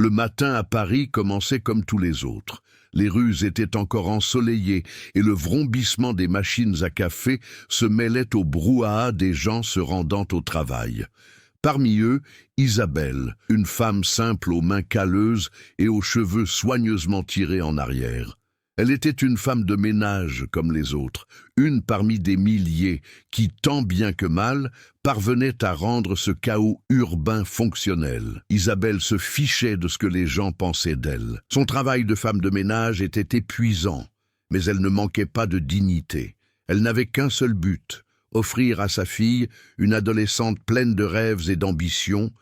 Le matin à Paris commençait comme tous les autres. Les rues étaient encore ensoleillées et le vrombissement des machines à café se mêlait au brouhaha des gens se rendant au travail. Parmi eux, Isabelle, une femme simple aux mains calleuses et aux cheveux soigneusement tirés en arrière. Elle était une femme de ménage comme les autres, une parmi des milliers qui, tant bien que mal, parvenaient à rendre ce chaos urbain fonctionnel. Isabelle se fichait de ce que les gens pensaient d'elle. Son travail de femme de ménage était épuisant, mais elle ne manquait pas de dignité. Elle n'avait qu'un seul but, offrir à sa fille une adolescente pleine de rêves et d'ambitions,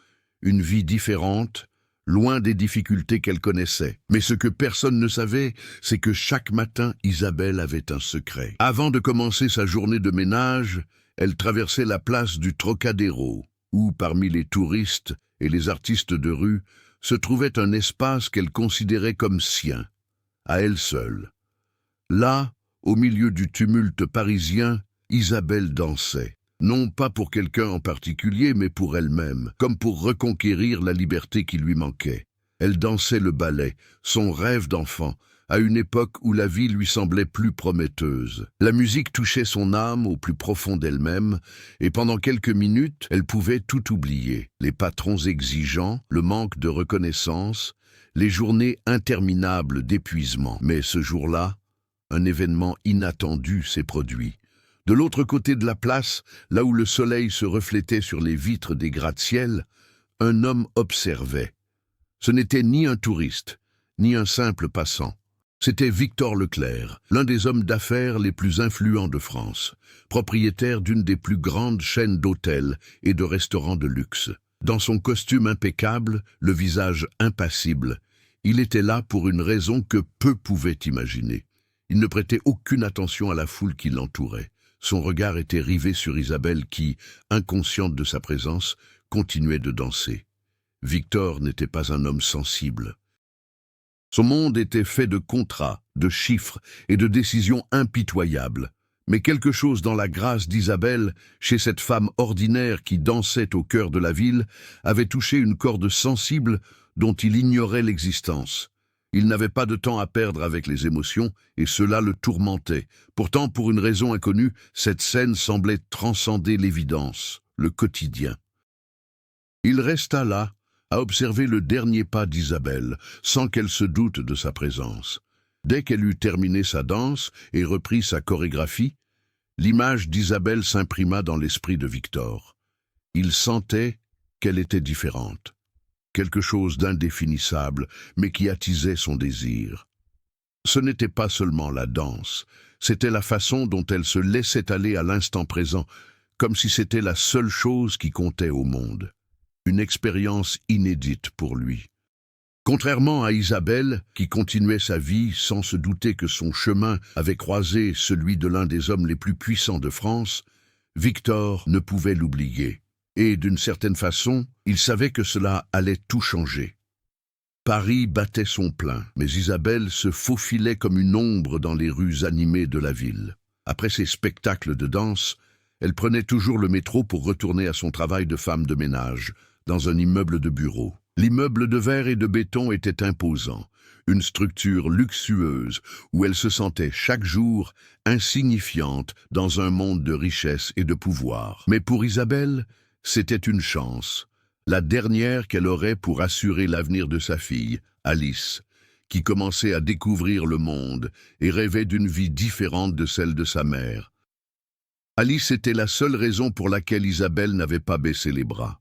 une vie différente, loin des difficultés qu'elle connaissait. Mais ce que personne ne savait, c'est que chaque matin, Isabelle avait un secret. Avant de commencer sa journée de ménage, elle traversait la place du Trocadéro, où, parmi les touristes et les artistes de rue, se trouvait un espace qu'elle considérait comme sien, à elle seule. Là, au milieu du tumulte parisien, Isabelle dansait. Non pas pour quelqu'un en particulier, mais pour elle-même, comme pour reconquérir la liberté qui lui manquait. Elle dansait le ballet, son rêve d'enfant, à une époque où la vie lui semblait plus prometteuse. La musique touchait son âme au plus profond d'elle-même, et pendant quelques minutes, elle pouvait tout oublier. Les patrons exigeants, le manque de reconnaissance, les journées interminables d'épuisement. Mais ce jour-là, un événement inattendu s'est produit. De l'autre côté de la place, là où le soleil se reflétait sur les vitres des gratte-ciel, un homme observait. Ce n'était ni un touriste, ni un simple passant. C'était Victor Leclerc, l'un des hommes d'affaires les plus influents de France, propriétaire d'une des plus grandes chaînes d'hôtels et de restaurants de luxe. Dans son costume impeccable, le visage impassible, il était là pour une raison que peu pouvaient imaginer. Il ne prêtait aucune attention à la foule qui l'entourait. Son regard était rivé sur Isabelle qui, inconsciente de sa présence, continuait de danser. Victor n'était pas un homme sensible. Son monde était fait de contrats, de chiffres et de décisions impitoyables. Mais quelque chose dans la grâce d'Isabelle, chez cette femme ordinaire qui dansait au cœur de la ville, avait touché une corde sensible dont il ignorait l'existence. Il n'avait pas de temps à perdre avec les émotions, et cela le tourmentait. Pourtant, pour une raison inconnue, cette scène semblait transcender l'évidence, le quotidien. Il resta là, à observer le dernier pas d'Isabelle, sans qu'elle se doute de sa présence. Dès qu'elle eut terminé sa danse et repris sa chorégraphie, l'image d'Isabelle s'imprima dans l'esprit de Victor. Il sentait qu'elle était différente. Quelque chose d'indéfinissable, mais qui attisait son désir. Ce n'était pas seulement la danse, c'était la façon dont elle se laissait aller à l'instant présent, comme si c'était la seule chose qui comptait au monde. Une expérience inédite pour lui. Contrairement à Isabelle, qui continuait sa vie sans se douter que son chemin avait croisé celui de l'un des hommes les plus puissants de France, Victor ne pouvait l'oublier. Et d'une certaine façon, il savait que cela allait tout changer. Paris battait son plein, mais Isabelle se faufilait comme une ombre dans les rues animées de la ville. Après ses spectacles de danse, elle prenait toujours le métro pour retourner à son travail de femme de ménage, dans un immeuble de bureau. L'immeuble de verre et de béton était imposant, une structure luxueuse où elle se sentait chaque jour insignifiante dans un monde de richesse et de pouvoir. Mais pour Isabelle, c'était une chance, la dernière qu'elle aurait pour assurer l'avenir de sa fille, Alice, qui commençait à découvrir le monde et rêvait d'une vie différente de celle de sa mère. Alice était la seule raison pour laquelle Isabelle n'avait pas baissé les bras.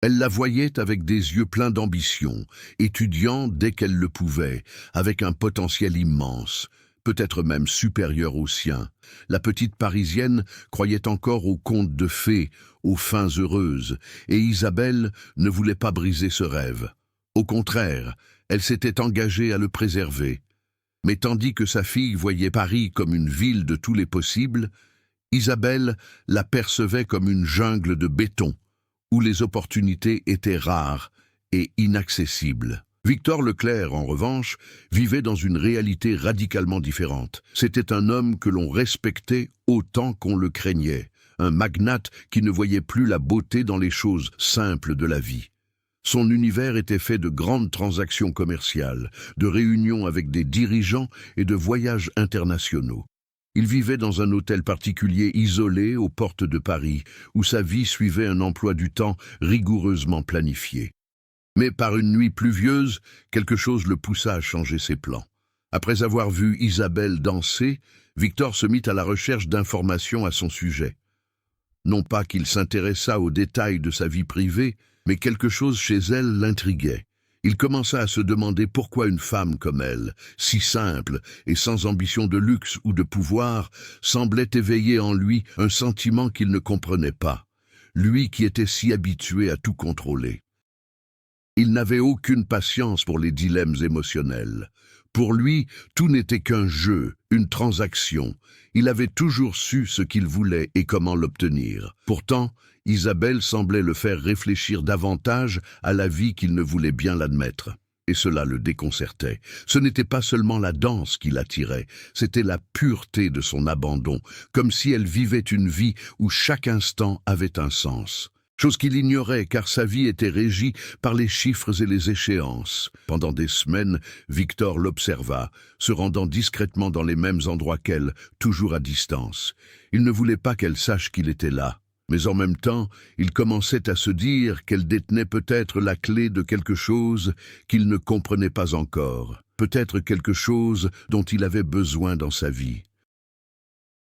Elle la voyait avec des yeux pleins d'ambition, étudiant dès qu'elle le pouvait, avec un potentiel immense, peut-être même supérieur au sien. La petite Parisienne croyait encore aux contes de fées, aux fins heureuses, et Isabelle ne voulait pas briser ce rêve. Au contraire, elle s'était engagée à le préserver. Mais tandis que sa fille voyait Paris comme une ville de tous les possibles, Isabelle la percevait comme une jungle de béton, où les opportunités étaient rares et inaccessibles. Victor Leclerc, en revanche, vivait dans une réalité radicalement différente. C'était un homme que l'on respectait autant qu'on le craignait, un magnate qui ne voyait plus la beauté dans les choses simples de la vie. Son univers était fait de grandes transactions commerciales, de réunions avec des dirigeants et de voyages internationaux. Il vivait dans un hôtel particulier isolé aux portes de Paris, où sa vie suivait un emploi du temps rigoureusement planifié. Mais par une nuit pluvieuse, quelque chose le poussa à changer ses plans. Après avoir vu Isabelle danser, Victor se mit à la recherche d'informations à son sujet. Non pas qu'il s'intéressât aux détails de sa vie privée, mais quelque chose chez elle l'intriguait. Il commença à se demander pourquoi une femme comme elle, si simple et sans ambition de luxe ou de pouvoir, semblait éveiller en lui un sentiment qu'il ne comprenait pas, lui qui était si habitué à tout contrôler. Il n'avait aucune patience pour les dilemmes émotionnels. Pour lui, tout n'était qu'un jeu, une transaction. Il avait toujours su ce qu'il voulait et comment l'obtenir. Pourtant, Isabelle semblait le faire réfléchir davantage à la vie qu'il ne voulait bien l'admettre. Et cela le déconcertait. Ce n'était pas seulement la danse qui l'attirait, c'était la pureté de son abandon, comme si elle vivait une vie où chaque instant avait un sens. Chose qu'il ignorait car sa vie était régie par les chiffres et les échéances. Pendant des semaines, Victor l'observa, se rendant discrètement dans les mêmes endroits qu'elle, toujours à distance. Il ne voulait pas qu'elle sache qu'il était là. Mais en même temps, il commençait à se dire qu'elle détenait peut-être la clé de quelque chose qu'il ne comprenait pas encore, peut-être quelque chose dont il avait besoin dans sa vie.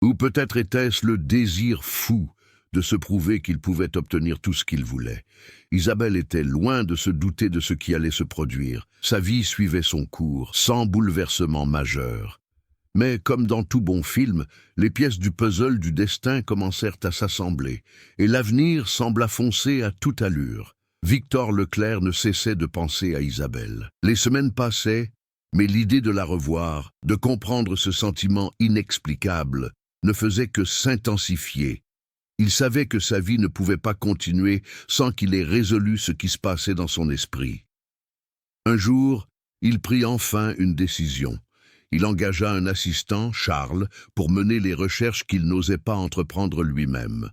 Ou peut-être était-ce le désir fou de se prouver qu'il pouvait obtenir tout ce qu'il voulait. Isabelle était loin de se douter de ce qui allait se produire. Sa vie suivait son cours, sans bouleversement majeur. Mais comme dans tout bon film, les pièces du puzzle du destin commencèrent à s'assembler, et l'avenir sembla foncer à toute allure. Victor Leclerc ne cessait de penser à Isabelle. Les semaines passaient, mais l'idée de la revoir, de comprendre ce sentiment inexplicable, ne faisait que s'intensifier. Il savait que sa vie ne pouvait pas continuer sans qu'il ait résolu ce qui se passait dans son esprit. Un jour, il prit enfin une décision. Il engagea un assistant, Charles, pour mener les recherches qu'il n'osait pas entreprendre lui-même.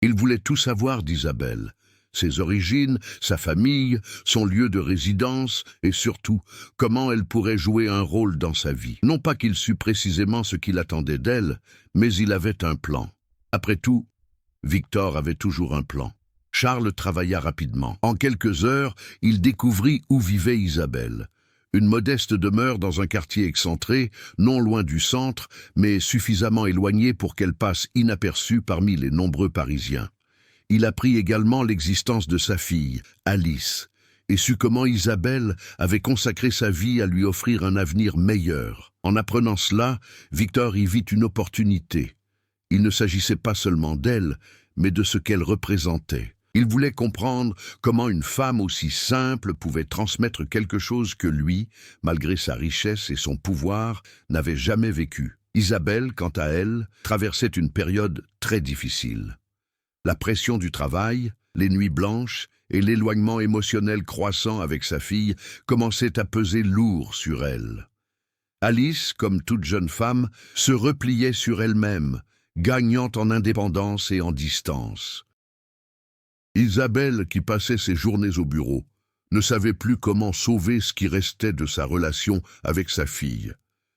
Il voulait tout savoir d'Isabelle, ses origines, sa famille, son lieu de résidence et surtout comment elle pourrait jouer un rôle dans sa vie. Non pas qu'il sût précisément ce qu'il attendait d'elle, mais il avait un plan. Après tout, Victor avait toujours un plan. Charles travailla rapidement. En quelques heures, il découvrit où vivait Isabelle. Une modeste demeure dans un quartier excentré, non loin du centre, mais suffisamment éloignée pour qu'elle passe inaperçue parmi les nombreux Parisiens. Il apprit également l'existence de sa fille, Alice, et sut comment Isabelle avait consacré sa vie à lui offrir un avenir meilleur. En apprenant cela, Victor y vit une opportunité. Il ne s'agissait pas seulement d'elle, mais de ce qu'elle représentait. Il voulait comprendre comment une femme aussi simple pouvait transmettre quelque chose que lui, malgré sa richesse et son pouvoir, n'avait jamais vécu. Isabelle, quant à elle, traversait une période très difficile. La pression du travail, les nuits blanches et l'éloignement émotionnel croissant avec sa fille commençaient à peser lourd sur elle. Alice, comme toute jeune femme, se repliait sur elle-même, gagnant en indépendance et en distance. Isabelle, qui passait ses journées au bureau, ne savait plus comment sauver ce qui restait de sa relation avec sa fille.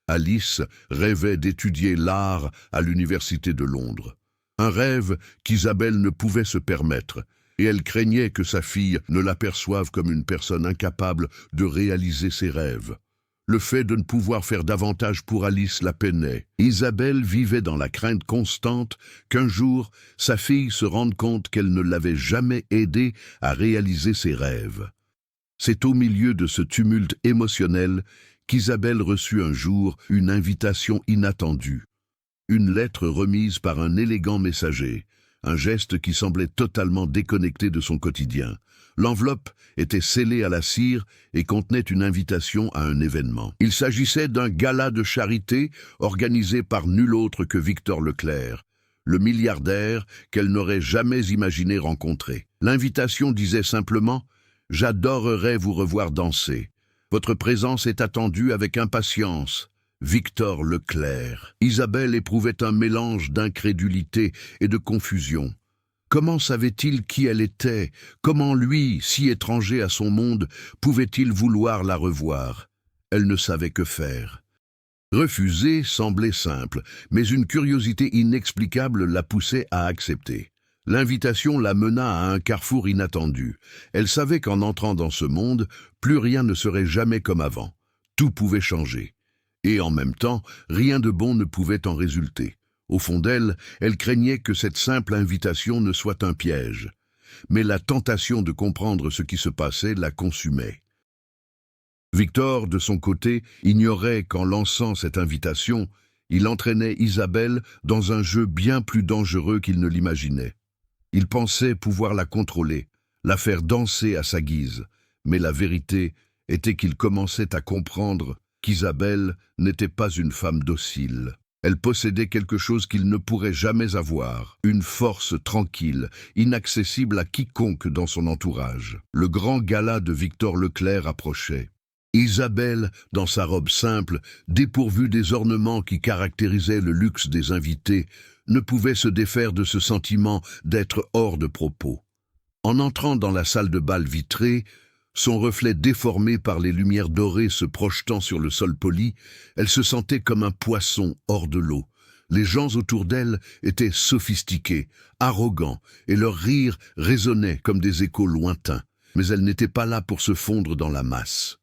Alice rêvait d'étudier l'art à l'université de Londres. Un rêve qu'Isabelle ne pouvait se permettre, et elle craignait que sa fille ne l'aperçoive comme une personne incapable de réaliser ses rêves. Le fait de ne pouvoir faire davantage pour Alice la peinait. Isabelle vivait dans la crainte constante qu'un jour, sa fille se rende compte qu'elle ne l'avait jamais aidée à réaliser ses rêves. C'est au milieu de ce tumulte émotionnel qu'Isabelle reçut un jour une invitation inattendue. Une lettre remise par un élégant messager, un geste qui semblait totalement déconnecté de son quotidien. L'enveloppe était scellée à la cire et contenait une invitation à un événement. Il s'agissait d'un gala de charité organisé par nul autre que Victor Leclerc, le milliardaire qu'elle n'aurait jamais imaginé rencontrer. L'invitation disait simplement « J'adorerais vous revoir danser. Votre présence est attendue avec impatience. Victor Leclerc. » Isabelle éprouvait un mélange d'incrédulité et de confusion. Comment savait-il qui elle était? Comment lui, si étranger à son monde, pouvait-il vouloir la revoir? Elle ne savait que faire. Refuser semblait simple, mais une curiosité inexplicable la poussait à accepter. L'invitation la mena à un carrefour inattendu. Elle savait qu'en entrant dans ce monde, plus rien ne serait jamais comme avant. Tout pouvait changer. Et en même temps, rien de bon ne pouvait en résulter. Au fond d'elle, elle craignait que cette simple invitation ne soit un piège. Mais la tentation de comprendre ce qui se passait la consumait. Victor, de son côté, ignorait qu'en lançant cette invitation, il entraînait Isabelle dans un jeu bien plus dangereux qu'il ne l'imaginait. Il pensait pouvoir la contrôler, la faire danser à sa guise, mais la vérité était qu'il commençait à comprendre qu'Isabelle n'était pas une femme docile. Elle possédait quelque chose qu'il ne pourrait jamais avoir, une force tranquille, inaccessible à quiconque dans son entourage. Le grand gala de Victor Leclerc approchait. Isabelle, dans sa robe simple, dépourvue des ornements qui caractérisaient le luxe des invités, ne pouvait se défaire de ce sentiment d'être hors de propos. En entrant dans la salle de bal vitrée, son reflet déformé par les lumières dorées se projetant sur le sol poli, elle se sentait comme un poisson hors de l'eau. Les gens autour d'elle étaient sophistiqués, arrogants, et leurs rires résonnaient comme des échos lointains. Mais elle n'était pas là pour se fondre dans la masse.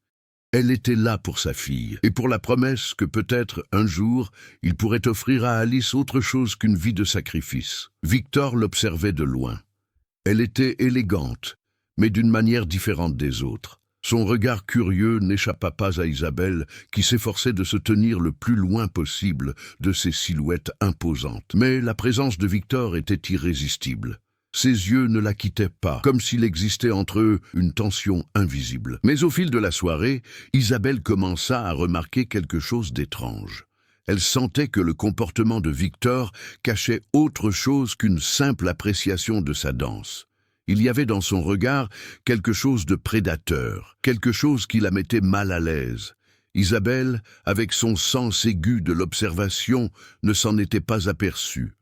Elle était là pour sa fille, et pour la promesse que peut-être, un jour, il pourrait offrir à Alice autre chose qu'une vie de sacrifice. Victor l'observait de loin. Elle était élégante, mais d'une manière différente des autres. Son regard curieux n'échappa pas à Isabelle, qui s'efforçait de se tenir le plus loin possible de ces silhouettes imposantes. Mais la présence de Victor était irrésistible. Ses yeux ne la quittaient pas, comme s'il existait entre eux une tension invisible. Mais au fil de la soirée, Isabelle commença à remarquer quelque chose d'étrange. Elle sentait que le comportement de Victor cachait autre chose qu'une simple appréciation de sa danse. Il y avait dans son regard quelque chose de prédateur, quelque chose qui la mettait mal à l'aise. Isabelle, avec son sens aigu de l'observation, ne s'en était pas aperçue.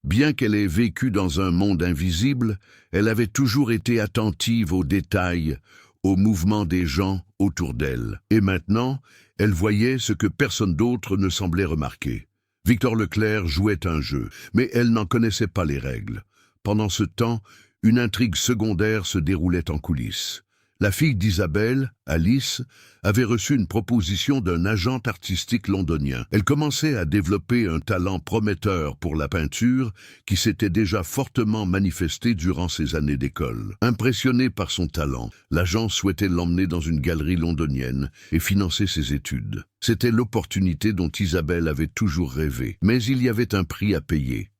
Bien qu'elle ait vécu dans un monde invisible, elle avait toujours été attentive aux détails, aux mouvements des gens autour d'elle. Et maintenant, elle voyait ce que personne d'autre ne semblait remarquer. Victor Leclerc jouait un jeu, mais elle n'en connaissait pas les règles. Pendant ce temps, une intrigue secondaire se déroulait en coulisses. La fille d'Isabelle, Alice, avait reçu une proposition d'un agent artistique londonien. Elle commençait à développer un talent prometteur pour la peinture qui s'était déjà fortement manifesté durant ses années d'école. Impressionné par son talent, l'agent souhaitait l'emmener dans une galerie londonienne et financer ses études. C'était l'opportunité dont Isabelle avait toujours rêvé, mais il y avait un prix à payer.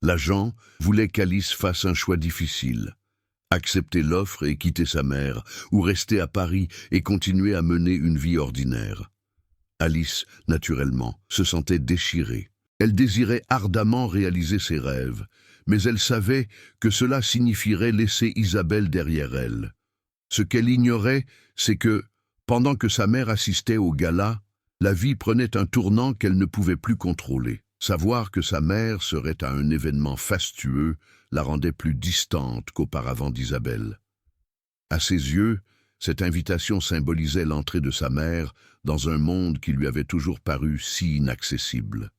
L'agent voulait qu'Alice fasse un choix difficile. Accepter l'offre et quitter sa mère, ou rester à Paris et continuer à mener une vie ordinaire. Alice, naturellement, se sentait déchirée. Elle désirait ardemment réaliser ses rêves, mais elle savait que cela signifierait laisser Isabelle derrière elle. Ce qu'elle ignorait, c'est que, pendant que sa mère assistait au gala, la vie prenait un tournant qu'elle ne pouvait plus contrôler. Savoir que sa mère serait à un événement fastueux la rendait plus distante qu'auparavant d'Isabelle. À ses yeux, cette invitation symbolisait l'entrée de sa mère dans un monde qui lui avait toujours paru si inaccessible.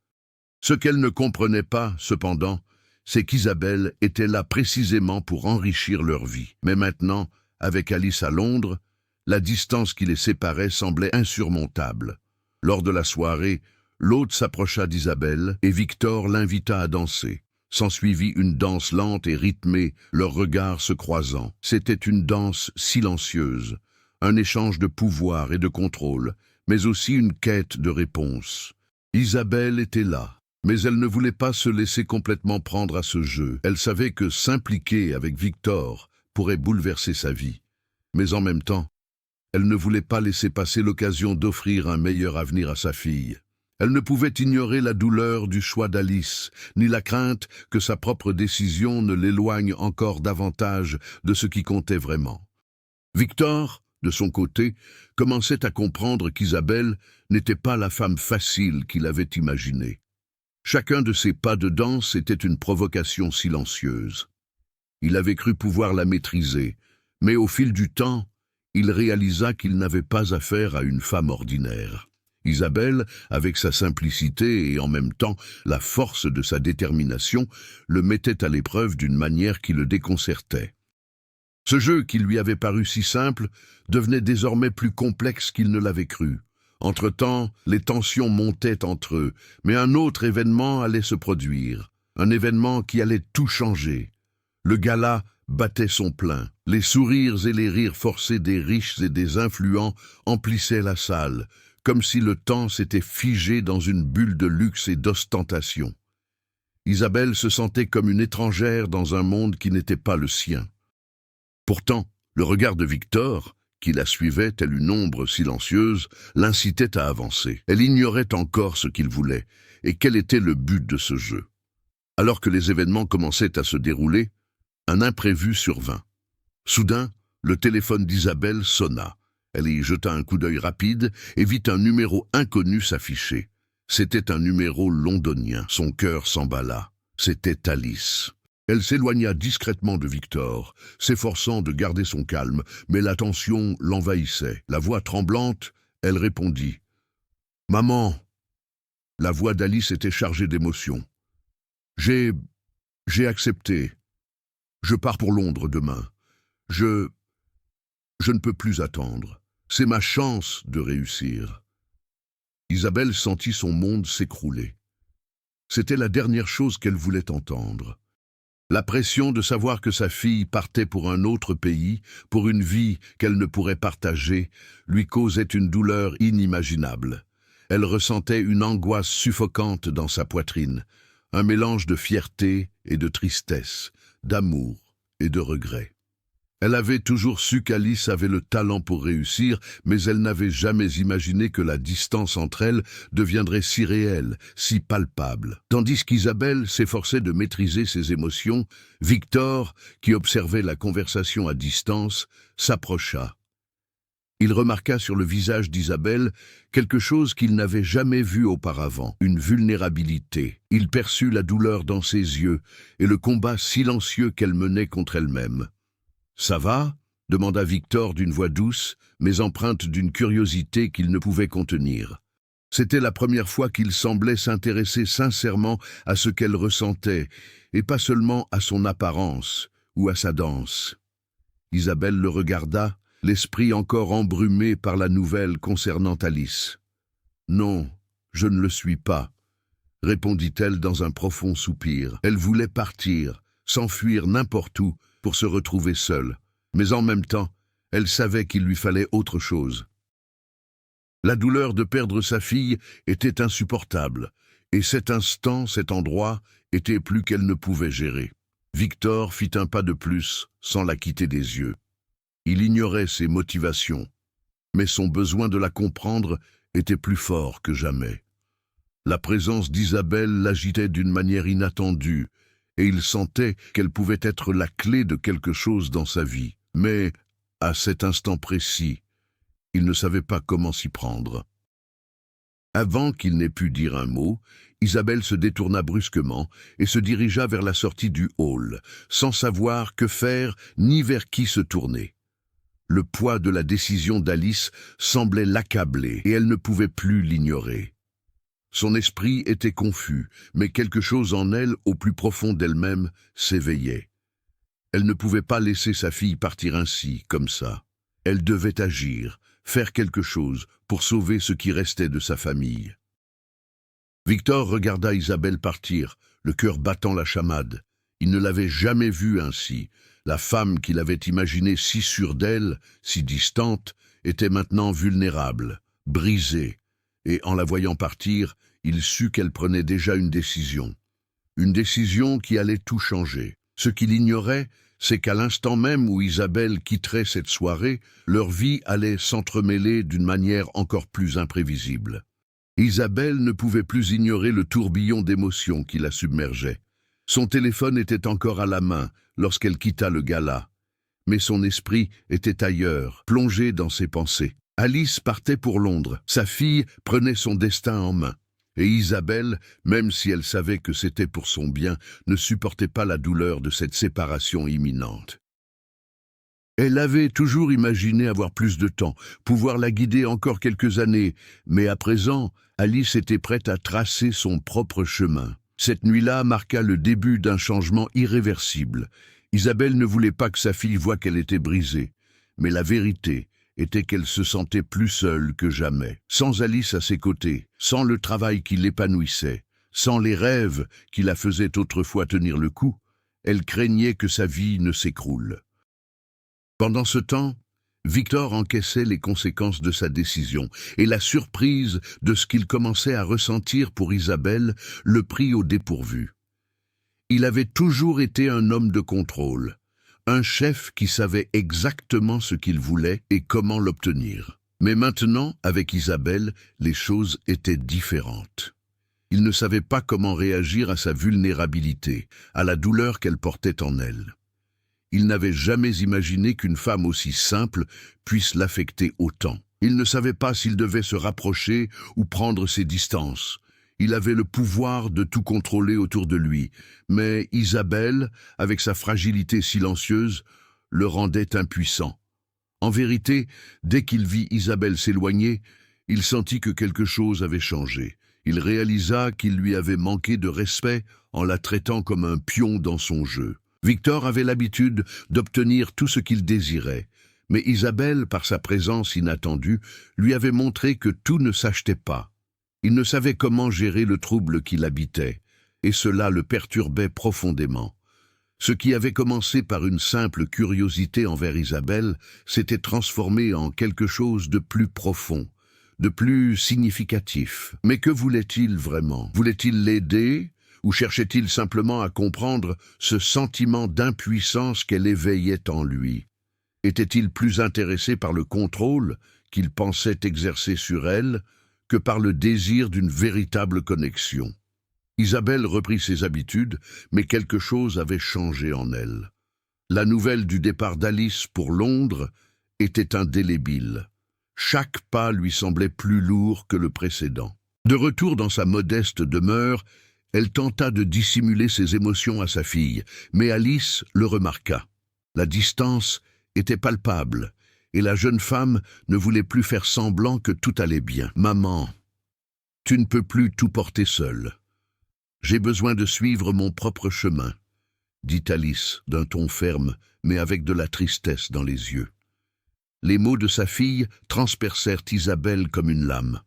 Ce qu'elle ne comprenait pas, cependant, c'est qu'Isabelle était là précisément pour enrichir leur vie. Mais maintenant, avec Alice à Londres, la distance qui les séparait semblait insurmontable. Lors de la soirée, l'hôte s'approcha d'Isabelle et Victor l'invita à danser. S'ensuivit une danse lente et rythmée, leurs regards se croisant. C'était une danse silencieuse, un échange de pouvoir et de contrôle, mais aussi une quête de réponse. Isabelle était là, mais elle ne voulait pas se laisser complètement prendre à ce jeu. Elle savait que s'impliquer avec Victor pourrait bouleverser sa vie. Mais en même temps, elle ne voulait pas laisser passer l'occasion d'offrir un meilleur avenir à sa fille. Elle ne pouvait ignorer la douleur du choix d'Alice, ni la crainte que sa propre décision ne l'éloigne encore davantage de ce qui comptait vraiment. Victor, de son côté, commençait à comprendre qu'Isabelle n'était pas la femme facile qu'il avait imaginée. Chacun de ses pas de danse était une provocation silencieuse. Il avait cru pouvoir la maîtriser, mais au fil du temps, il réalisa qu'il n'avait pas affaire à une femme ordinaire. Isabelle, avec sa simplicité et en même temps la force de sa détermination, le mettait à l'épreuve d'une manière qui le déconcertait. Ce jeu qui lui avait paru si simple devenait désormais plus complexe qu'il ne l'avait cru. Entre-temps, les tensions montaient entre eux, mais un autre événement allait se produire, un événement qui allait tout changer. Le gala battait son plein. Les sourires et les rires forcés des riches et des influents emplissaient la salle, comme si le temps s'était figé dans une bulle de luxe et d'ostentation. Isabelle se sentait comme une étrangère dans un monde qui n'était pas le sien. Pourtant, le regard de Victor, qui la suivait telle une ombre silencieuse, l'incitait à avancer. Elle ignorait encore ce qu'il voulait, et quel était le but de ce jeu. Alors que les événements commençaient à se dérouler, un imprévu survint. Soudain, le téléphone d'Isabelle sonna. Elle y jeta un coup d'œil rapide et vit un numéro inconnu s'afficher. C'était un numéro londonien. Son cœur s'emballa. C'était Alice. Elle s'éloigna discrètement de Victor, s'efforçant de garder son calme, mais la tension l'envahissait. La voix tremblante, elle répondit. « Maman !» La voix d'Alice était chargée d'émotion. « J'ai accepté. Je pars pour Londres demain. Je ne peux plus attendre. C'est ma chance de réussir. » Isabelle sentit son monde s'écrouler. C'était la dernière chose qu'elle voulait entendre. La pression de savoir que sa fille partait pour un autre pays, pour une vie qu'elle ne pourrait partager, lui causait une douleur inimaginable. Elle ressentait une angoisse suffocante dans sa poitrine, un mélange de fierté et de tristesse, d'amour et de regret. Elle avait toujours su qu'Alice avait le talent pour réussir, mais elle n'avait jamais imaginé que la distance entre elles deviendrait si réelle, si palpable. Tandis qu'Isabelle s'efforçait de maîtriser ses émotions, Victor, qui observait la conversation à distance, s'approcha. Il remarqua sur le visage d'Isabelle quelque chose qu'il n'avait jamais vu auparavant, une vulnérabilité. Il perçut la douleur dans ses yeux et le combat silencieux qu'elle menait contre elle-même. « Ça va ?» demanda Victor d'une voix douce, mais empreinte d'une curiosité qu'il ne pouvait contenir. C'était la première fois qu'il semblait s'intéresser sincèrement à ce qu'elle ressentait, et pas seulement à son apparence ou à sa danse. Isabelle le regarda, l'esprit encore embrumé par la nouvelle concernant Alice. « Non, je ne le suis pas », répondit-elle dans un profond soupir. Elle voulait partir, s'enfuir n'importe où, pour se retrouver seule, mais en même temps, elle savait qu'il lui fallait autre chose. La douleur de perdre sa fille était insupportable, et cet instant, cet endroit, était plus qu'elle ne pouvait gérer. Victor fit un pas de plus, sans la quitter des yeux. Il ignorait ses motivations, mais son besoin de la comprendre était plus fort que jamais. La présence d'Isabelle l'agitait d'une manière inattendue, et il sentait qu'elle pouvait être la clé de quelque chose dans sa vie. Mais, à cet instant précis, il ne savait pas comment s'y prendre. Avant qu'il n'ait pu dire un mot, Isabelle se détourna brusquement et se dirigea vers la sortie du hall, sans savoir que faire ni vers qui se tourner. Le poids de la décision d'Alice semblait l'accabler et elle ne pouvait plus l'ignorer. Son esprit était confus, mais quelque chose en elle, au plus profond d'elle-même, s'éveillait. Elle ne pouvait pas laisser sa fille partir ainsi, comme ça. Elle devait agir, faire quelque chose pour sauver ce qui restait de sa famille. Victor regarda Isabelle partir, le cœur battant la chamade. Il ne l'avait jamais vue ainsi. La femme qu'il avait imaginée si sûre d'elle, si distante, était maintenant vulnérable, brisée. Et en la voyant partir, il sut qu'elle prenait déjà une décision qui allait tout changer. Ce qu'il ignorait, c'est qu'à l'instant même où Isabelle quitterait cette soirée, leur vie allait s'entremêler d'une manière encore plus imprévisible. Isabelle ne pouvait plus ignorer le tourbillon d'émotions qui la submergeait. Son téléphone était encore à la main lorsqu'elle quitta le gala, mais son esprit était ailleurs, plongé dans ses pensées. Alice partait pour Londres. Sa fille prenait son destin en main. Et Isabelle, même si elle savait que c'était pour son bien, ne supportait pas la douleur de cette séparation imminente. Elle avait toujours imaginé avoir plus de temps, pouvoir la guider encore quelques années, mais à présent, Alice était prête à tracer son propre chemin. Cette nuit-là marqua le début d'un changement irréversible. Isabelle ne voulait pas que sa fille voie qu'elle était brisée, mais la vérité était qu'elle se sentait plus seule que jamais. Sans Alice à ses côtés, sans le travail qui l'épanouissait, sans les rêves qui la faisaient autrefois tenir le coup, elle craignait que sa vie ne s'écroule. Pendant ce temps, Victor encaissait les conséquences de sa décision, et la surprise de ce qu'il commençait à ressentir pour Isabelle le prit au dépourvu. Il avait toujours été un homme de contrôle, un chef qui savait exactement ce qu'il voulait et comment l'obtenir. Mais maintenant, avec Isabelle, les choses étaient différentes. Il ne savait pas comment réagir à sa vulnérabilité, à la douleur qu'elle portait en elle. Il n'avait jamais imaginé qu'une femme aussi simple puisse l'affecter autant. Il ne savait pas s'il devait se rapprocher ou prendre ses distances. Il avait le pouvoir de tout contrôler autour de lui, mais Isabelle, avec sa fragilité silencieuse, le rendait impuissant. En vérité, dès qu'il vit Isabelle s'éloigner, il sentit que quelque chose avait changé. Il réalisa qu'il lui avait manqué de respect en la traitant comme un pion dans son jeu. Victor avait l'habitude d'obtenir tout ce qu'il désirait, mais Isabelle, par sa présence inattendue, lui avait montré que tout ne s'achetait pas. Il ne savait comment gérer le trouble qui l'habitait, et cela le perturbait profondément. Ce qui avait commencé par une simple curiosité envers Isabelle s'était transformé en quelque chose de plus profond, de plus significatif. Mais que voulait-il vraiment? Voulait-il l'aider? Ou cherchait-il simplement à comprendre ce sentiment d'impuissance qu'elle éveillait en lui? Était-il plus intéressé par le contrôle qu'il pensait exercer sur elle que par le désir d'une véritable connexion? Isabelle reprit ses habitudes, mais quelque chose avait changé en elle. La nouvelle du départ d'Alice pour Londres était indélébile. Chaque pas lui semblait plus lourd que le précédent. De retour dans sa modeste demeure, elle tenta de dissimuler ses émotions à sa fille, mais Alice le remarqua. La distance était palpable, et la jeune femme ne voulait plus faire semblant que tout allait bien. « Maman, tu ne peux plus tout porter seule. J'ai besoin de suivre mon propre chemin, » dit Alice d'un ton ferme, mais avec de la tristesse dans les yeux. Les mots de sa fille transpercèrent Isabelle comme une lame.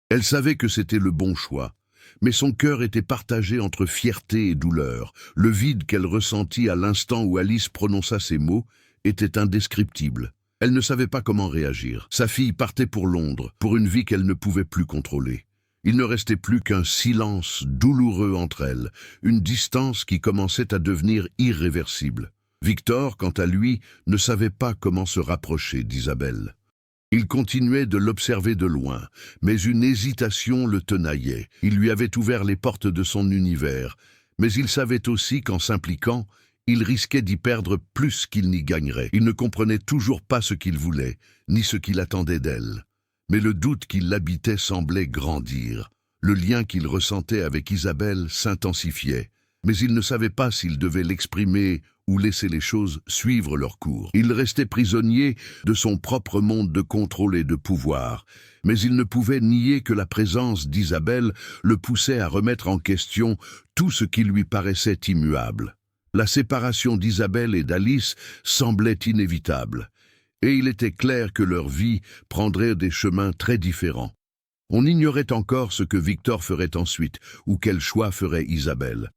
Elle savait que c'était le bon choix, mais son cœur était partagé entre fierté et douleur. Le vide qu'elle ressentit à l'instant où Alice prononça ces mots était indescriptible. Elle ne savait pas comment réagir. Sa fille partait pour Londres, pour une vie qu'elle ne pouvait plus contrôler. Il ne restait plus qu'un silence douloureux entre elles, une distance qui commençait à devenir irréversible. Victor, quant à lui, ne savait pas comment se rapprocher d'Isabelle. Il continuait de l'observer de loin, mais une hésitation le tenaillait. Il lui avait ouvert les portes de son univers, mais il savait aussi qu'en s'impliquant, il risquait d'y perdre plus qu'il n'y gagnerait. Il ne comprenait toujours pas ce qu'il voulait, ni ce qu'il attendait d'elle. Mais le doute qui l'habitait semblait grandir. Le lien qu'il ressentait avec Isabelle s'intensifiait, mais il ne savait pas s'il devait l'exprimer ou laisser les choses suivre leur cours. Il restait prisonnier de son propre monde de contrôle et de pouvoir, mais il ne pouvait nier que la présence d'Isabelle le poussait à remettre en question tout ce qui lui paraissait immuable. La séparation d'Isabelle et d'Alice semblait inévitable, et il était clair que leur vie prendrait des chemins très différents. On ignorait encore ce que Victor ferait ensuite, ou quel choix ferait Isabelle.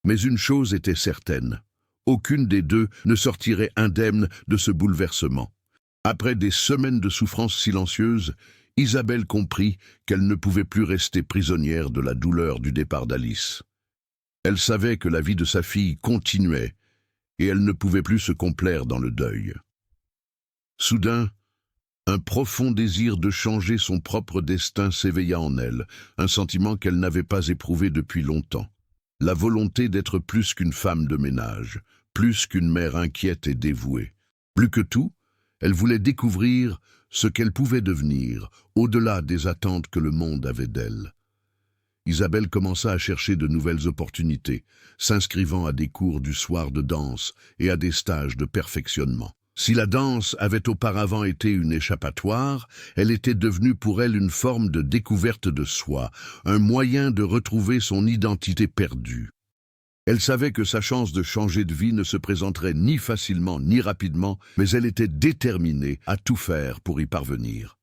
Mais une chose était certaine. Aucune des deux ne sortirait indemne de ce bouleversement. Après des semaines de souffrance silencieuse, Isabelle comprit qu'elle ne pouvait plus rester prisonnière de la douleur du départ d'Alice. Elle savait que la vie de sa fille continuait, et elle ne pouvait plus se complaire dans le deuil. Soudain, un profond désir de changer son propre destin s'éveilla en elle, un sentiment qu'elle n'avait pas éprouvé depuis longtemps. La volonté d'être plus qu'une femme de ménage, plus qu'une mère inquiète et dévouée. Plus que tout, elle voulait découvrir ce qu'elle pouvait devenir, au-delà des attentes que le monde avait d'elle. Isabelle commença à chercher de nouvelles opportunités, s'inscrivant à des cours du soir de danse et à des stages de perfectionnement. Si la danse avait auparavant été une échappatoire, elle était devenue pour elle une forme de découverte de soi, un moyen de retrouver son identité perdue. Elle savait que sa chance de changer de vie ne se présenterait ni facilement ni rapidement, mais elle était déterminée à tout faire pour y parvenir.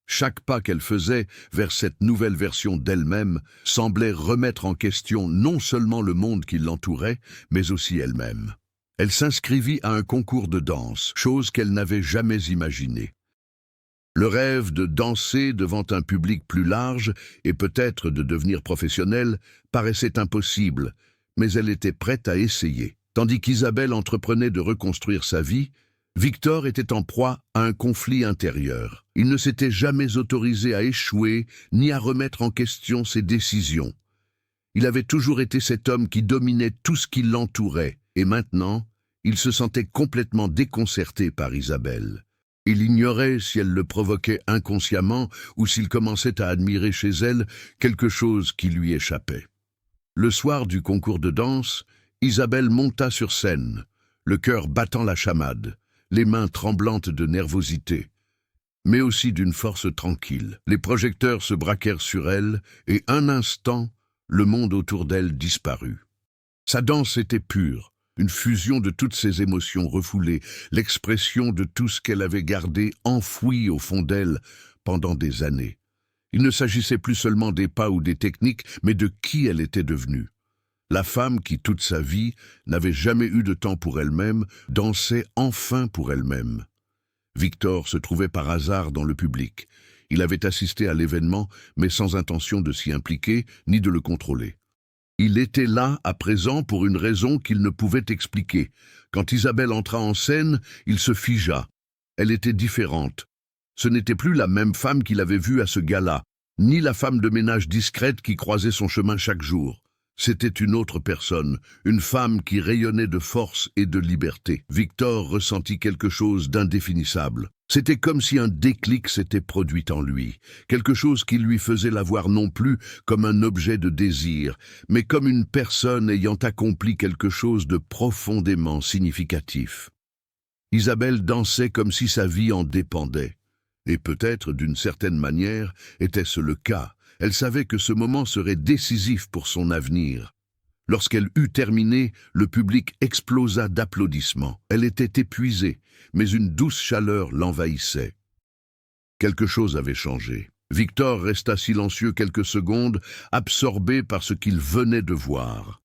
Chaque pas qu'elle faisait vers cette nouvelle version d'elle-même semblait remettre en question non seulement le monde qui l'entourait, mais aussi elle-même. Elle s'inscrivit à un concours de danse, chose qu'elle n'avait jamais imaginée. Le rêve de danser devant un public plus large et peut-être de devenir professionnelle paraissait impossible, mais elle était prête à essayer. Tandis qu'Isabelle entreprenait de reconstruire sa vie, Victor était en proie à un conflit intérieur. Il ne s'était jamais autorisé à échouer ni à remettre en question ses décisions. Il avait toujours été cet homme qui dominait tout ce qui l'entourait, et maintenant, il se sentait complètement déconcerté par Isabelle. Il ignorait si elle le provoquait inconsciemment ou s'il commençait à admirer chez elle quelque chose qui lui échappait. Le soir du concours de danse, Isabelle monta sur scène, le cœur battant la chamade, les mains tremblantes de nervosité, mais aussi d'une force tranquille. Les projecteurs se braquèrent sur elle, et un instant, le monde autour d'elle disparut. Sa danse était pure, une fusion de toutes ses émotions refoulées, l'expression de tout ce qu'elle avait gardé enfoui au fond d'elle pendant des années. Il ne s'agissait plus seulement des pas ou des techniques, mais de qui elle était devenue. La femme qui, toute sa vie, n'avait jamais eu de temps pour elle-même, dansait enfin pour elle-même. Victor se trouvait par hasard dans le public. Il avait assisté à l'événement, mais sans intention de s'y impliquer, ni de le contrôler. Il était là, à présent, pour une raison qu'il ne pouvait expliquer. Quand Isabelle entra en scène, il se figea. Elle était différente. Ce n'était plus la même femme qu'il avait vue à ce gala, ni la femme de ménage discrète qui croisait son chemin chaque jour. C'était une autre personne, une femme qui rayonnait de force et de liberté. Victor ressentit quelque chose d'indéfinissable. C'était comme si un déclic s'était produit en lui, quelque chose qui lui faisait la voir non plus comme un objet de désir, mais comme une personne ayant accompli quelque chose de profondément significatif. Isabelle dansait comme si sa vie en dépendait. Et peut-être, d'une certaine manière, était-ce le cas. Elle savait que ce moment serait décisif pour son avenir. Lorsqu'elle eut terminé, le public explosa d'applaudissements. Elle était épuisée, mais une douce chaleur l'envahissait. Quelque chose avait changé. Victor resta silencieux quelques secondes, absorbé par ce qu'il venait de voir.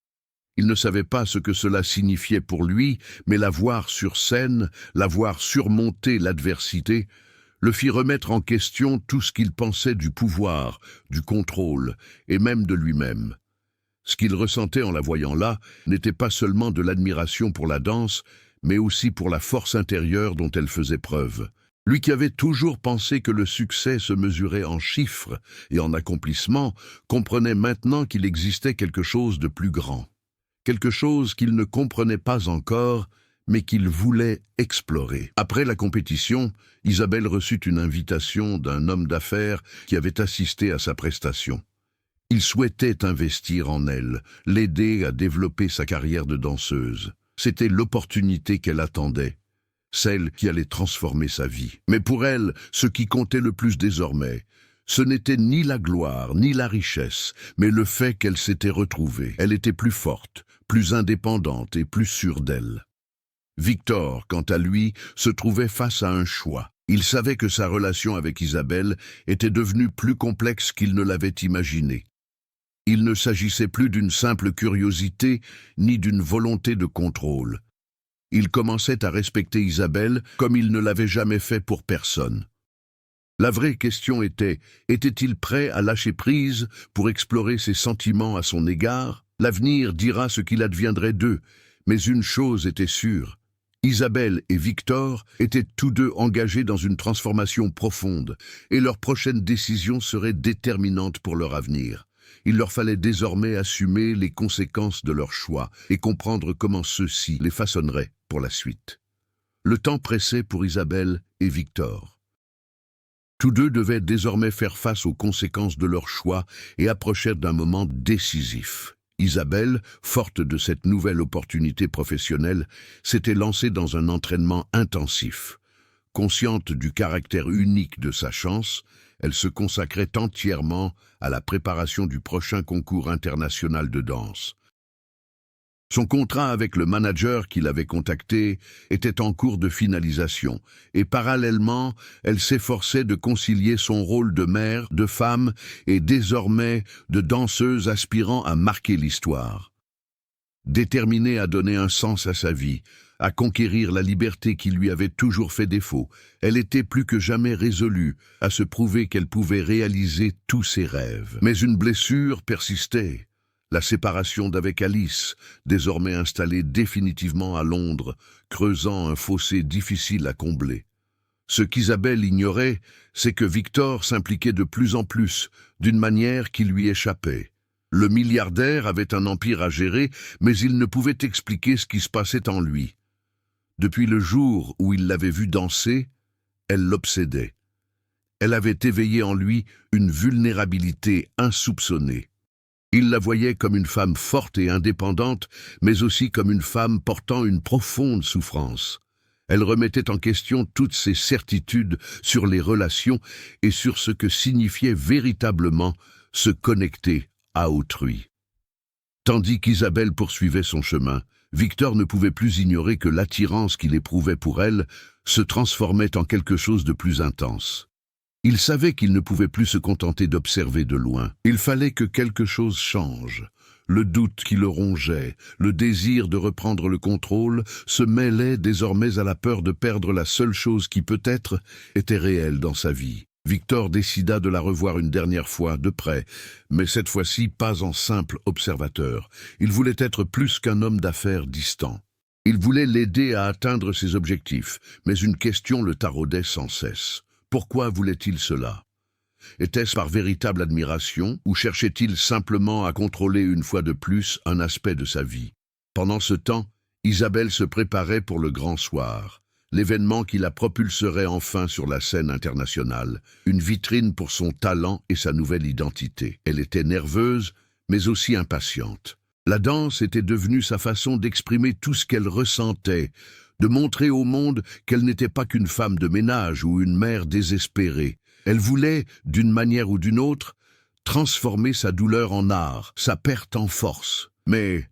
Il ne savait pas ce que cela signifiait pour lui, mais la voir sur scène, la voir surmonter l'adversité, le fit remettre en question tout ce qu'il pensait du pouvoir, du contrôle, et même de lui-même. Ce qu'il ressentait en la voyant là n'était pas seulement de l'admiration pour la danse, mais aussi pour la force intérieure dont elle faisait preuve. Lui qui avait toujours pensé que le succès se mesurait en chiffres et en accomplissements, comprenait maintenant qu'il existait quelque chose de plus grand. Quelque chose qu'il ne comprenait pas encore, mais qu'il voulait explorer. Après la compétition, Isabelle reçut une invitation d'un homme d'affaires qui avait assisté à sa prestation. Il souhaitait investir en elle, l'aider à développer sa carrière de danseuse. C'était l'opportunité qu'elle attendait, celle qui allait transformer sa vie. Mais pour elle, ce qui comptait le plus désormais, ce n'était ni la gloire, ni la richesse, mais le fait qu'elle s'était retrouvée. Elle était plus forte, plus indépendante et plus sûre d'elle. Victor, quant à lui, se trouvait face à un choix. Il savait que sa relation avec Isabelle était devenue plus complexe qu'il ne l'avait imaginé. Il ne s'agissait plus d'une simple curiosité, ni d'une volonté de contrôle. Il commençait à respecter Isabelle comme il ne l'avait jamais fait pour personne. La vraie question était-il prêt à lâcher prise pour explorer ses sentiments à son égard? L'avenir dira ce qu'il adviendrait d'eux, mais une chose était sûre. Isabelle et Victor étaient tous deux engagés dans une transformation profonde, et leur prochaine décision serait déterminante pour leur avenir. Il leur fallait désormais assumer les conséquences de leur choix et comprendre comment ceux-ci les façonneraient pour la suite. Le temps pressait pour Isabelle et Victor. Tous deux devaient désormais faire face aux conséquences de leur choix et approchèrent d'un moment décisif. Isabelle, forte de cette nouvelle opportunité professionnelle, s'était lancée dans un entraînement intensif. Consciente du caractère unique de sa chance, elle se consacrait entièrement à la préparation du prochain concours international de danse. Son contrat avec le manager qui l'avait contacté était en cours de finalisation, et parallèlement, elle s'efforçait de concilier son rôle de mère, de femme et désormais de danseuse aspirant à marquer l'histoire. Déterminée à donner un sens à sa vie, à conquérir la liberté qui lui avait toujours fait défaut, elle était plus que jamais résolue à se prouver qu'elle pouvait réaliser tous ses rêves. Mais une blessure persistait. La séparation d'avec Alice, désormais installée définitivement à Londres, creusant un fossé difficile à combler. Ce qu'Isabelle ignorait, c'est que Victor s'impliquait de plus en plus, d'une manière qui lui échappait. Le milliardaire avait un empire à gérer, mais il ne pouvait expliquer ce qui se passait en lui. Depuis le jour où il l'avait vue danser, elle l'obsédait. Elle avait éveillé en lui une vulnérabilité insoupçonnée. Il la voyait comme une femme forte et indépendante, mais aussi comme une femme portant une profonde souffrance. Elle remettait en question toutes ses certitudes sur les relations et sur ce que signifiait véritablement se connecter à autrui. Tandis qu'Isabelle poursuivait son chemin, Victor ne pouvait plus ignorer que l'attirance qu'il éprouvait pour elle se transformait en quelque chose de plus intense. Il savait qu'il ne pouvait plus se contenter d'observer de loin. Il fallait que quelque chose change. Le doute qui le rongeait, le désir de reprendre le contrôle, se mêlaient désormais à la peur de perdre la seule chose qui peut-être était réelle dans sa vie. Victor décida de la revoir une dernière fois, de près, mais cette fois-ci pas en simple observateur. Il voulait être plus qu'un homme d'affaires distant. Il voulait l'aider à atteindre ses objectifs, mais une question le taraudait sans cesse. Pourquoi voulait-il cela? Était-ce par véritable admiration ou cherchait-il simplement à contrôler une fois de plus un aspect de sa vie? Pendant ce temps, Isabelle se préparait pour le grand soir, l'événement qui la propulserait enfin sur la scène internationale, une vitrine pour son talent et sa nouvelle identité. Elle était nerveuse, mais aussi impatiente. La danse était devenue sa façon d'exprimer tout ce qu'elle ressentait, de montrer au monde qu'elle n'était pas qu'une femme de ménage ou une mère désespérée. Elle voulait, d'une manière ou d'une autre, transformer sa douleur en art, sa perte en force. Mais,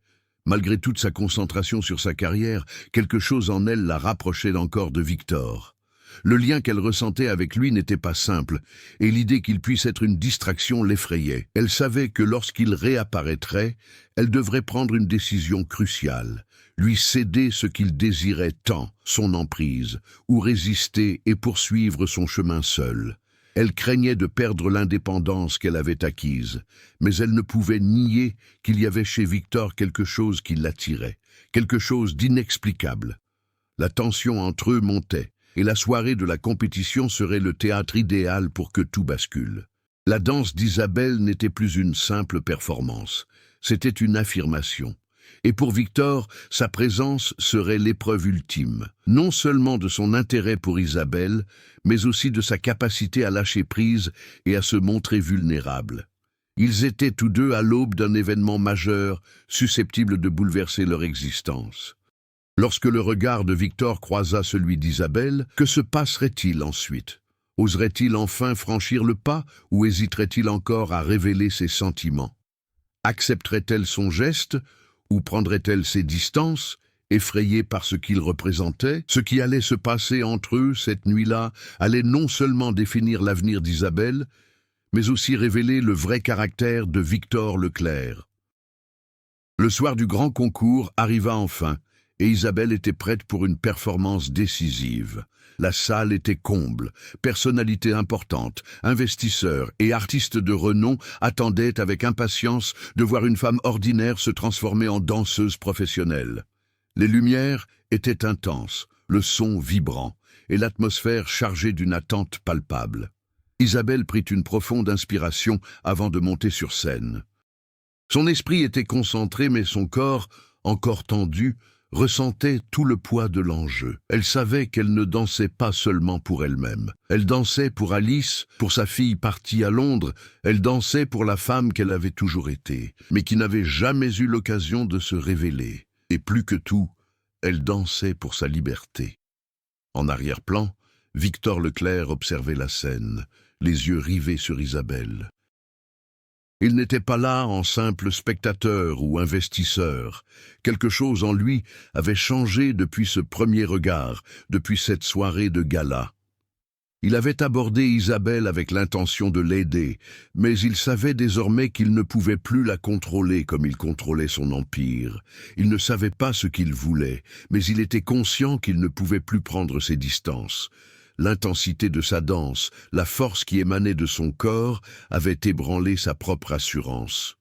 malgré toute sa concentration sur sa carrière, quelque chose en elle la rapprochait encore de Victor. Le lien qu'elle ressentait avec lui n'était pas simple, et l'idée qu'il puisse être une distraction l'effrayait. Elle savait que lorsqu'il réapparaîtrait, elle devrait prendre une décision cruciale. Lui céder ce qu'il désirait tant, son emprise, ou résister et poursuivre son chemin seul. Elle craignait de perdre l'indépendance qu'elle avait acquise, mais elle ne pouvait nier qu'il y avait chez Victor quelque chose qui l'attirait, quelque chose d'inexplicable. La tension entre eux montait, et la soirée de la compétition serait le théâtre idéal pour que tout bascule. La danse d'Isabelle n'était plus une simple performance, c'était une affirmation. Et pour Victor, sa présence serait l'épreuve ultime, non seulement de son intérêt pour Isabelle, mais aussi de sa capacité à lâcher prise et à se montrer vulnérable. Ils étaient tous deux à l'aube d'un événement majeur, susceptible de bouleverser leur existence. Lorsque le regard de Victor croisa celui d'Isabelle, que se passerait-il ensuite? Oserait-il enfin franchir le pas ou hésiterait-il encore à révéler ses sentiments? Accepterait-elle son geste ou prendrait-elle ses distances, effrayée par ce qu'il représentait? Ce qui allait se passer entre eux cette nuit-là allait non seulement définir l'avenir d'Isabelle, mais aussi révéler le vrai caractère de Victor Leclerc. Le soir du grand concours arriva enfin, et Isabelle était prête pour une performance décisive. La salle était comble, personnalités importantes, investisseurs et artistes de renom attendaient avec impatience de voir une femme ordinaire se transformer en danseuse professionnelle. Les lumières étaient intenses, le son vibrant, et l'atmosphère chargée d'une attente palpable. Isabelle prit une profonde inspiration avant de monter sur scène. Son esprit était concentré, mais son corps, encore tendu, ressentait tout le poids de l'enjeu. Elle savait qu'elle ne dansait pas seulement pour elle-même. Elle dansait pour Alice, pour sa fille partie à Londres, elle dansait pour la femme qu'elle avait toujours été, mais qui n'avait jamais eu l'occasion de se révéler. Et plus que tout, elle dansait pour sa liberté. En arrière-plan, Victor Leclerc observait la scène, les yeux rivés sur Isabelle. Il n'était pas là en simple spectateur ou investisseur. Quelque chose en lui avait changé depuis ce premier regard, depuis cette soirée de gala. Il avait abordé Isabelle avec l'intention de l'aider, mais il savait désormais qu'il ne pouvait plus la contrôler comme il contrôlait son empire. Il ne savait pas ce qu'il voulait, mais il était conscient qu'il ne pouvait plus prendre ses distances. L'intensité de sa danse, la force qui émanait de son corps, avait ébranlé sa propre assurance.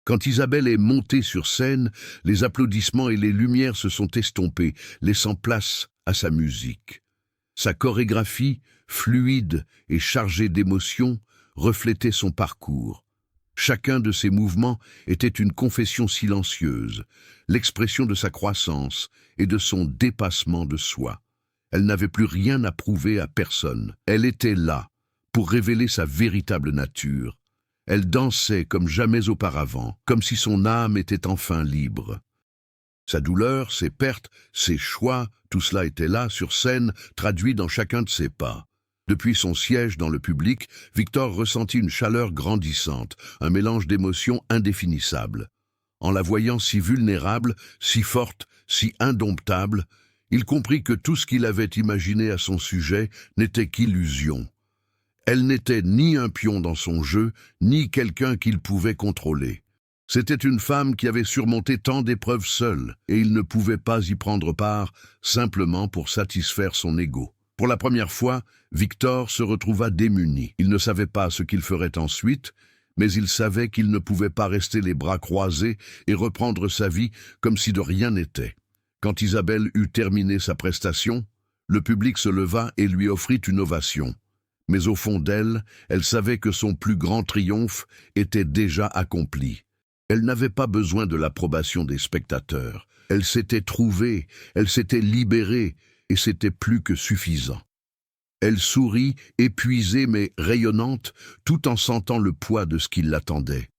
Quand Isabelle est montée sur scène, les applaudissements et les lumières se sont estompés, laissant place à sa musique. Sa chorégraphie, fluide et chargée d'émotions, reflétait son parcours. Chacun de ses mouvements était une confession silencieuse, l'expression de sa croissance et de son dépassement de soi. Elle n'avait plus rien à prouver à personne. Elle était là, pour révéler sa véritable nature. Elle dansait comme jamais auparavant, comme si son âme était enfin libre. Sa douleur, ses pertes, ses choix, tout cela était là, sur scène, traduit dans chacun de ses pas. Depuis son siège dans le public, Victor ressentit une chaleur grandissante, un mélange d'émotions indéfinissables. En la voyant si vulnérable, si forte, si indomptable, il comprit que tout ce qu'il avait imaginé à son sujet n'était qu'illusion. Elle n'était ni un pion dans son jeu, ni quelqu'un qu'il pouvait contrôler. C'était une femme qui avait surmonté tant d'épreuves seule, et il ne pouvait pas y prendre part, simplement pour satisfaire son ego. Pour la première fois, Victor se retrouva démuni. Il ne savait pas ce qu'il ferait ensuite, mais il savait qu'il ne pouvait pas rester les bras croisés et reprendre sa vie comme si de rien n'était. Quand Isabelle eut terminé sa prestation, le public se leva et lui offrit une ovation. Mais au fond d'elle, elle savait que son plus grand triomphe était déjà accompli. Elle n'avait pas besoin de l'approbation des spectateurs. Elle s'était trouvée, elle s'était libérée, et c'était plus que suffisant. Elle sourit, épuisée mais rayonnante, tout en sentant le poids de ce qui l'attendait.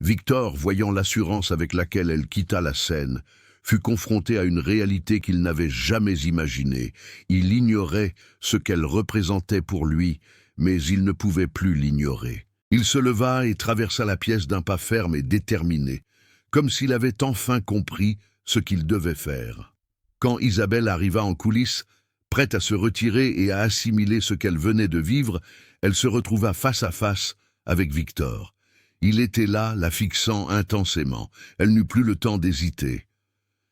Victor, voyant l'assurance avec laquelle elle quitta la scène, fut confronté à une réalité qu'il n'avait jamais imaginée. Il ignorait ce qu'elle représentait pour lui, mais il ne pouvait plus l'ignorer. Il se leva et traversa la pièce d'un pas ferme et déterminé, comme s'il avait enfin compris ce qu'il devait faire. Quand Isabelle arriva en coulisses, prête à se retirer et à assimiler ce qu'elle venait de vivre, elle se retrouva face à face avec Victor. Il était là, la fixant intensément. Elle n'eut plus le temps d'hésiter.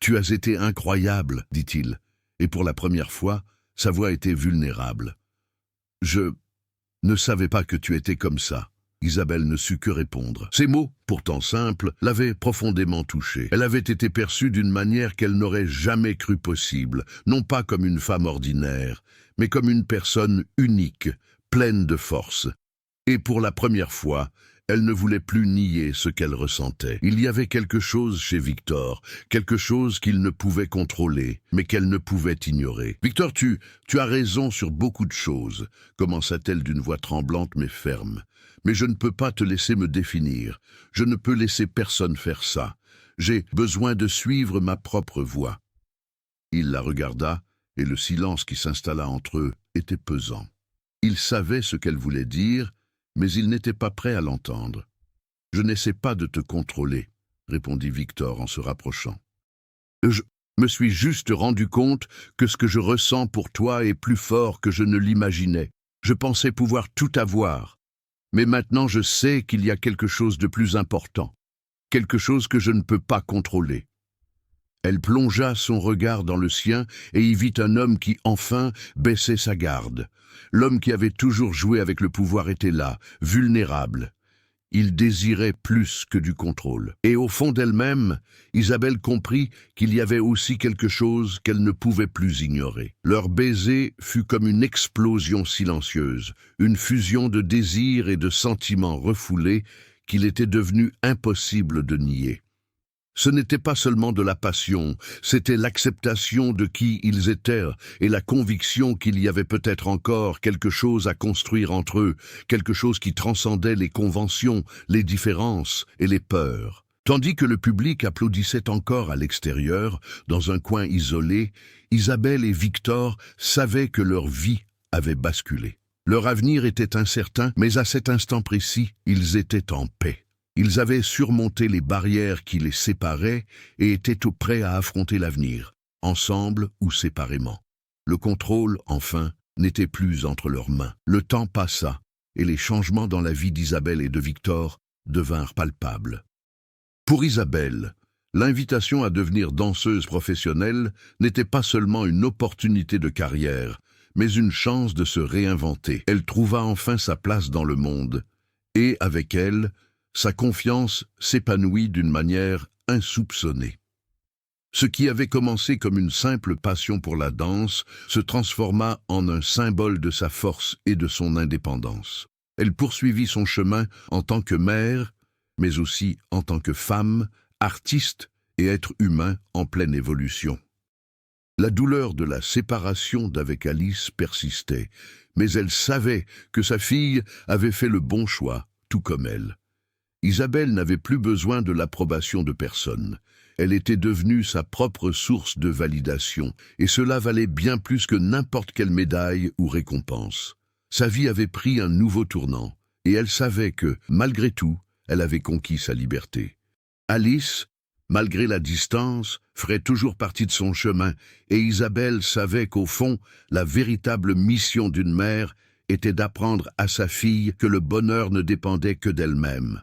« Tu as été incroyable, dit-il, et pour la première fois, sa voix était vulnérable. « Je ne savais pas que tu étais comme ça. » Isabelle ne sut que répondre. Ces mots, pourtant simples, l'avaient profondément touchée. Elle avait été perçue d'une manière qu'elle n'aurait jamais cru possible, non pas comme une femme ordinaire, mais comme une personne unique, pleine de force. Et pour la première fois, elle ne voulait plus nier ce qu'elle ressentait. Il y avait quelque chose chez Victor, quelque chose qu'il ne pouvait contrôler, mais qu'elle ne pouvait ignorer. « Victor, tu as raison sur beaucoup de choses, » commença-t-elle d'une voix tremblante mais ferme. « Mais je ne peux pas te laisser me définir. Je ne peux laisser personne faire ça. J'ai besoin de suivre ma propre voie. » Il la regarda, et le silence qui s'installa entre eux était pesant. Il savait ce qu'elle voulait dire, mais il n'était pas prêt à l'entendre. « Je n'essaie pas de te contrôler, » répondit Victor en se rapprochant. « Je me suis juste rendu compte que ce que je ressens pour toi est plus fort que je ne l'imaginais. Je pensais pouvoir tout avoir. Mais maintenant je sais qu'il y a quelque chose de plus important, quelque chose que je ne peux pas contrôler. » Elle plongea son regard dans le sien et y vit un homme qui, enfin, baissait sa garde. L'homme qui avait toujours joué avec le pouvoir était là, vulnérable. Il désirait plus que du contrôle. Et au fond d'elle-même, Isabelle comprit qu'il y avait aussi quelque chose qu'elle ne pouvait plus ignorer. Leur baiser fut comme une explosion silencieuse, une fusion de désirs et de sentiments refoulés qu'il était devenu impossible de nier. Ce n'était pas seulement de la passion, c'était l'acceptation de qui ils étaient et la conviction qu'il y avait peut-être encore quelque chose à construire entre eux, quelque chose qui transcendait les conventions, les différences et les peurs. Tandis que le public applaudissait encore à l'extérieur, dans un coin isolé, Isabelle et Victor savaient que leur vie avait basculé. Leur avenir était incertain, mais à cet instant précis, ils étaient en paix. Ils avaient surmonté les barrières qui les séparaient et étaient tout prêts à affronter l'avenir, ensemble ou séparément. Le contrôle, enfin, n'était plus entre leurs mains. Le temps passa, et les changements dans la vie d'Isabelle et de Victor devinrent palpables. Pour Isabelle, l'invitation à devenir danseuse professionnelle n'était pas seulement une opportunité de carrière, mais une chance de se réinventer. Elle trouva enfin sa place dans le monde, et, avec elle, sa confiance s'épanouit d'une manière insoupçonnée. Ce qui avait commencé comme une simple passion pour la danse se transforma en un symbole de sa force et de son indépendance. Elle poursuivit son chemin en tant que mère, mais aussi en tant que femme, artiste et être humain en pleine évolution. La douleur de la séparation d'avec Alice persistait, mais elle savait que sa fille avait fait le bon choix, tout comme elle. Isabelle n'avait plus besoin de l'approbation de personne. Elle était devenue sa propre source de validation, et cela valait bien plus que n'importe quelle médaille ou récompense. Sa vie avait pris un nouveau tournant, et elle savait que, malgré tout, elle avait conquis sa liberté. Alice, malgré la distance, ferait toujours partie de son chemin, et Isabelle savait qu'au fond, la véritable mission d'une mère était d'apprendre à sa fille que le bonheur ne dépendait que d'elle-même.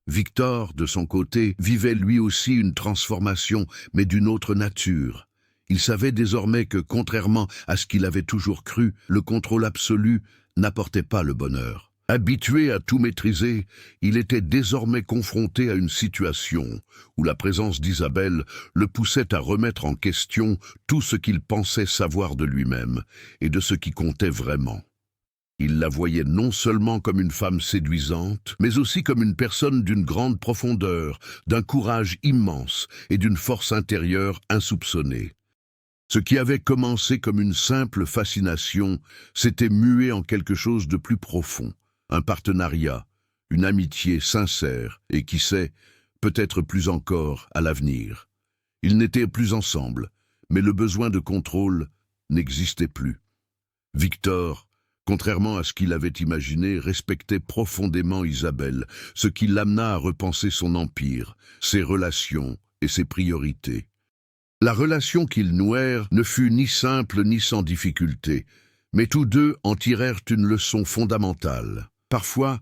Victor, de son côté, vivait lui aussi une transformation, mais d'une autre nature. Il savait désormais que, contrairement à ce qu'il avait toujours cru, le contrôle absolu n'apportait pas le bonheur. Habitué à tout maîtriser, il était désormais confronté à une situation où la présence d'Isabelle le poussait à remettre en question tout ce qu'il pensait savoir de lui-même et de ce qui comptait vraiment. Il la voyait non seulement comme une femme séduisante, mais aussi comme une personne d'une grande profondeur, d'un courage immense et d'une force intérieure insoupçonnée. Ce qui avait commencé comme une simple fascination s'était mué en quelque chose de plus profond, un partenariat, une amitié sincère et qui sait, peut-être plus encore à l'avenir. Ils n'étaient plus ensemble, mais le besoin de contrôle n'existait plus. Victor, contrairement à ce qu'il avait imaginé, respectait profondément Isabelle, ce qui l'amena à repenser son empire, ses relations et ses priorités. La relation qu'ils nouèrent ne fut ni simple ni sans difficulté, mais tous deux en tirèrent une leçon fondamentale. Parfois,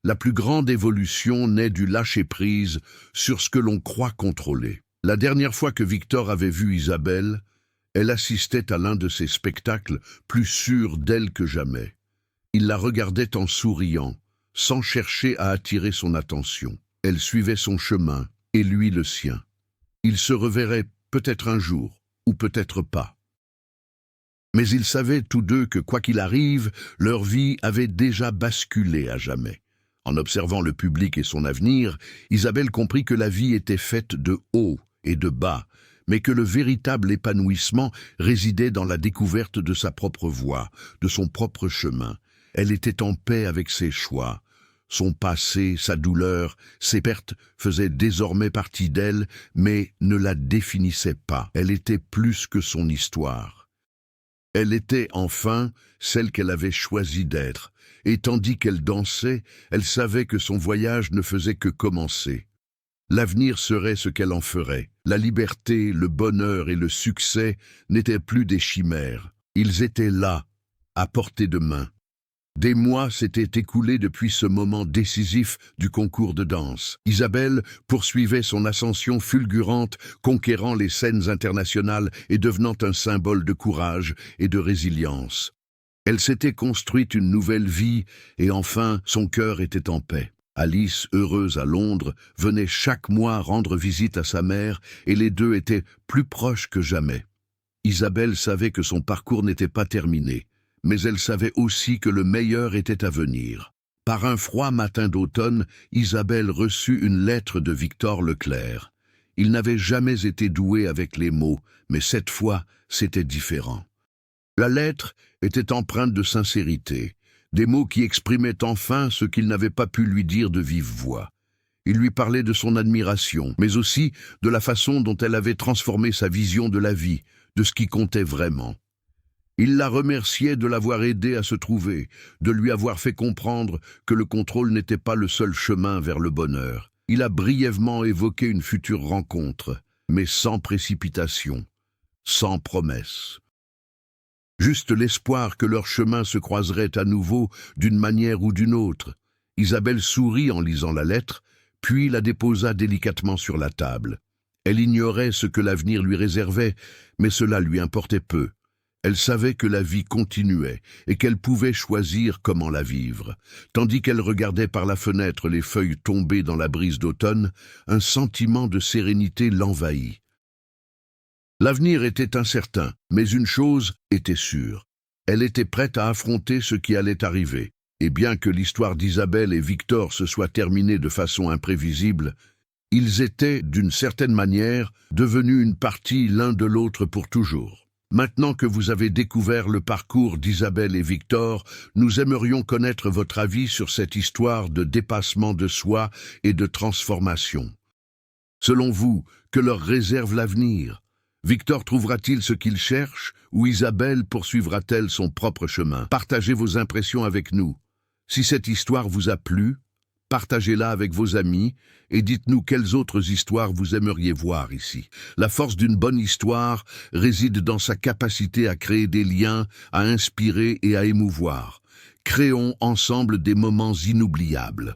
la plus grande évolution naît du lâcher-prise sur ce que l'on croit contrôler. La dernière fois que Victor avait vu Isabelle, elle assistait à l'un de ces spectacles plus sûrs d'elle que jamais. Il la regardait en souriant, sans chercher à attirer son attention. Elle suivait son chemin, et lui le sien. Ils se reverraient peut-être un jour, ou peut-être pas. Mais ils savaient tous deux que, quoi qu'il arrive, leur vie avait déjà basculé à jamais. En observant le public et son avenir, Isabelle comprit que la vie était faite de hauts et de bas, mais que le véritable épanouissement résidait dans la découverte de sa propre voie, de son propre chemin. Elle était en paix avec ses choix. Son passé, sa douleur, ses pertes faisaient désormais partie d'elle, mais ne la définissaient pas. Elle était plus que son histoire. Elle était enfin celle qu'elle avait choisi d'être, et tandis qu'elle dansait, elle savait que son voyage ne faisait que commencer. L'avenir serait ce qu'elle en ferait. La liberté, le bonheur et le succès n'étaient plus des chimères. Ils étaient là, à portée de main. Des mois s'étaient écoulés depuis ce moment décisif du concours de danse. Isabelle poursuivait son ascension fulgurante, conquérant les scènes internationales et devenant un symbole de courage et de résilience. Elle s'était construite une nouvelle vie et enfin son cœur était en paix. Alice, heureuse à Londres, venait chaque mois rendre visite à sa mère et les deux étaient plus proches que jamais. Isabelle savait que son parcours n'était pas terminé, mais elle savait aussi que le meilleur était à venir. Par un froid matin d'automne, Isabelle reçut une lettre de Victor Leclerc. Il n'avait jamais été doué avec les mots, mais cette fois, c'était différent. La lettre était empreinte de sincérité, des mots qui exprimaient enfin ce qu'il n'avait pas pu lui dire de vive voix. Il lui parlait de son admiration, mais aussi de la façon dont elle avait transformé sa vision de la vie, de ce qui comptait vraiment. Il la remerciait de l'avoir aidé à se trouver, de lui avoir fait comprendre que le contrôle n'était pas le seul chemin vers le bonheur. Il a brièvement évoqué une future rencontre, mais sans précipitation, sans promesse. Juste l'espoir que leurs chemins se croiseraient à nouveau d'une manière ou d'une autre. Isabelle sourit en lisant la lettre, puis la déposa délicatement sur la table. Elle ignorait ce que l'avenir lui réservait, mais cela lui importait peu. Elle savait que la vie continuait et qu'elle pouvait choisir comment la vivre. Tandis qu'elle regardait par la fenêtre les feuilles tomber dans la brise d'automne, un sentiment de sérénité l'envahit. L'avenir était incertain, mais une chose était sûre. Elle était prête à affronter ce qui allait arriver. Et bien que l'histoire d'Isabelle et Victor se soit terminée de façon imprévisible, ils étaient, d'une certaine manière, devenus une partie l'un de l'autre pour toujours. Maintenant que vous avez découvert le parcours d'Isabelle et Victor, nous aimerions connaître votre avis sur cette histoire de dépassement de soi et de transformation. Selon vous, que leur réserve l'avenir? Victor trouvera-t-il ce qu'il cherche ou Isabelle poursuivra-t-elle son propre chemin? Partagez vos impressions avec nous. Si cette histoire vous a plu, partagez-la avec vos amis et dites-nous quelles autres histoires vous aimeriez voir ici. La force d'une bonne histoire réside dans sa capacité à créer des liens, à inspirer et à émouvoir. Créons ensemble des moments inoubliables.